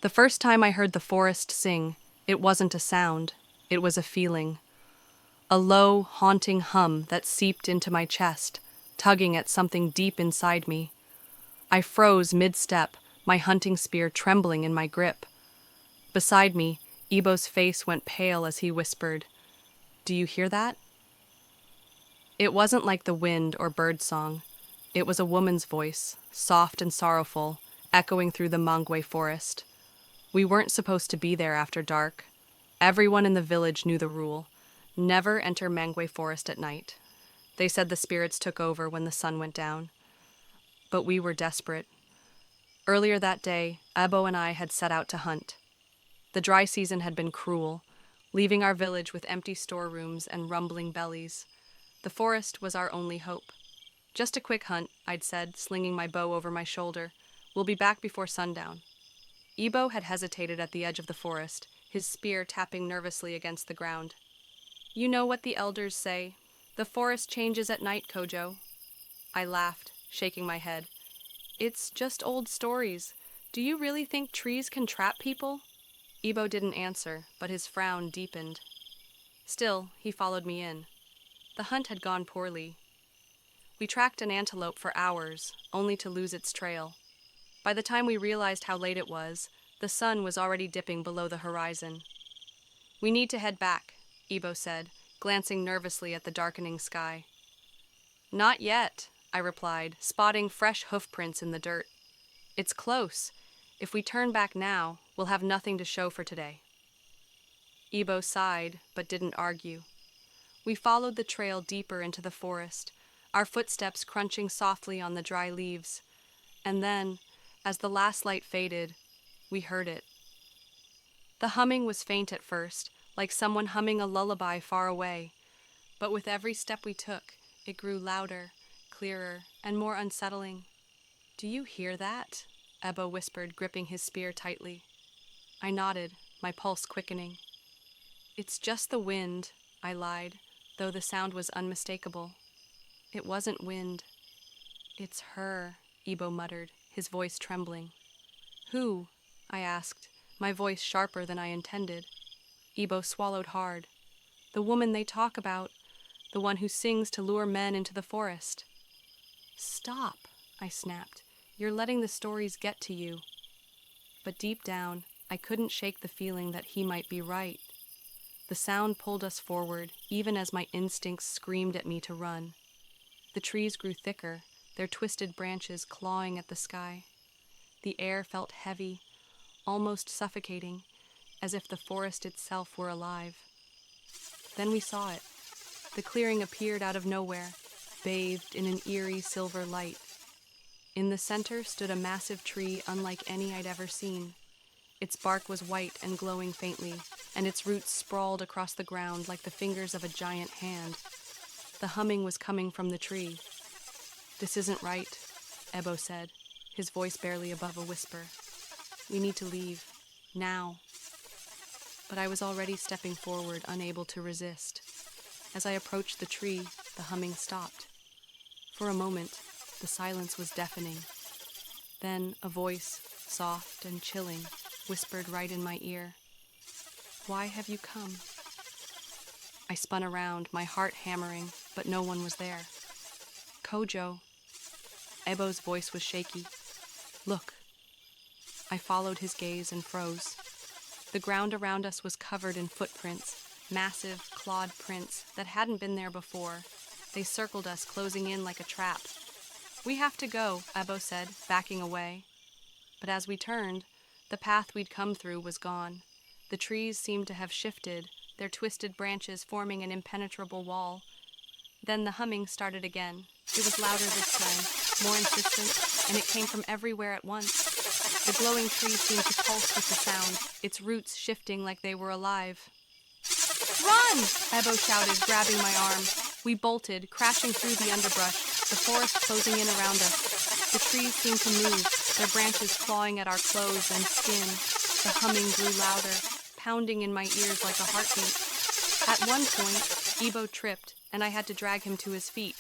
The first time I heard the forest sing, it wasn't a sound, it was a feeling. A low, haunting hum that seeped into my chest, tugging at something deep inside me. I froze mid-step, my hunting spear trembling in my grip. Beside me, Ebo's face went pale as he whispered, "Do you hear that?" It wasn't like the wind or bird song. It was a woman's voice, soft and sorrowful, echoing through the Mangwe forest. We weren't supposed to be there after dark. Everyone in the village knew the rule: never enter Mangwe forest at night. They said the spirits took over when the sun went down. But we were desperate. Earlier that day, Ebo and I had set out to hunt. The dry season had been cruel, leaving our village with empty storerooms and rumbling bellies. The forest was our only hope. "Just a quick hunt," I'd said, slinging my bow over my shoulder. "We'll be back before sundown." Ebo had hesitated at the edge of the forest, his spear tapping nervously against the ground. "You know what the elders say. The forest changes at night, Kojo." I laughed, shaking my head. "It's just old stories. Do you really think trees can trap people?" Ebo didn't answer, but his frown deepened. Still, he followed me in. The hunt had gone poorly. We tracked an antelope for hours, only to lose its trail. By the time we realized how late it was, the sun was already dipping below the horizon. "We need to head back," Ebo said, glancing nervously at the darkening sky. "Not yet," I replied, spotting fresh hoofprints in the dirt. "It's close. If we turn back now, we'll have nothing to show for today." Ebo sighed, but didn't argue. We followed the trail deeper into the forest, our footsteps crunching softly on the dry leaves. And then, as the last light faded, we heard it. The humming was faint at first, like someone humming a lullaby far away. But with every step we took, it grew louder, clearer, and more unsettling. "Do you hear that?" Ebo whispered, gripping his spear tightly. I nodded, my pulse quickening. "It's just the wind," I lied, though the sound was unmistakable. "It wasn't wind." "It's her," Ebo muttered, his voice trembling. "Who?" I asked, my voice sharper than I intended. Ebo swallowed hard. "The woman they talk about, the one who sings to lure men into the forest." "Stop," I snapped. "You're letting the stories get to you." But deep down, I couldn't shake the feeling that he might be right. The sound pulled us forward, even as my instincts screamed at me to run. The trees grew thicker, their twisted branches clawing at the sky. The air felt heavy, almost suffocating, as if the forest itself were alive. Then we saw it. The clearing appeared out of nowhere, bathed in an eerie silver light. In the center stood a massive tree unlike any I'd ever seen. Its bark was white and glowing faintly, and its roots sprawled across the ground like the fingers of a giant hand. The humming was coming from the tree. "This isn't right," Ebo said, his voice barely above a whisper. "We need to leave. Now." But I was already stepping forward, unable to resist. As I approached the tree, the humming stopped. For a moment, the silence was deafening. Then a voice, soft and chilling, whispered right in my ear. "Why have you come?" I spun around, my heart hammering, but no one was there. "Kojo." Ebo's voice was shaky. "Look." I followed his gaze and froze. The ground around us was covered in footprints, massive, clawed prints that hadn't been there before. They circled us, closing in like a trap. "We have to go," Ebo said, backing away. But as we turned, the path we'd come through was gone. The trees seemed to have shifted, their twisted branches forming an impenetrable wall. Then the humming started again. It was louder this time, more insistent, and it came from everywhere at once. The glowing tree seemed to pulse with the sound, its roots shifting like they were alive. "Run!" Ebo shouted, grabbing my arm. We bolted, crashing through the underbrush, the forest closing in around us. The trees seemed to move, their branches clawing at our clothes and skin. The humming grew louder, pounding in my ears like a heartbeat. At one point, Ebo tripped, and I had to drag him to his feet.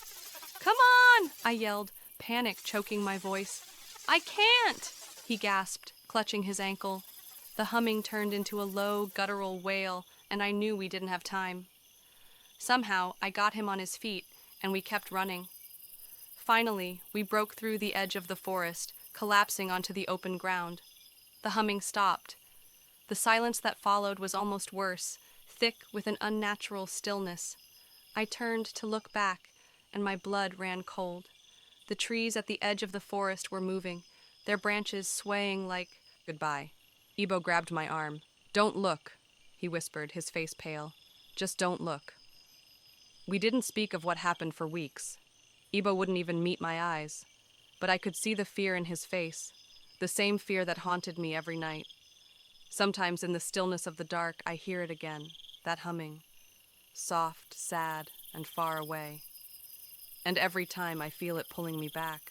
"Come on!" I yelled, panic choking my voice. "I can't!" he gasped, clutching his ankle. The humming turned into a low, guttural wail, and I knew we didn't have time. Somehow, I got him on his feet, and we kept running. Finally, we broke through the edge of the forest, collapsing onto the open ground. The humming stopped. The silence that followed was almost worse, thick with an unnatural stillness. I turned to look back, and my blood ran cold. The trees at the edge of the forest were moving, their branches swaying like goodbye. Ebo grabbed my arm. "Don't look," he whispered, his face pale. "Just don't look." We didn't speak of what happened for weeks. Ebo wouldn't even meet my eyes, but I could see the fear in his face, the same fear that haunted me every night. Sometimes in the stillness of the dark, I hear it again, that humming, soft, sad, and far away. And every time I feel it pulling me back.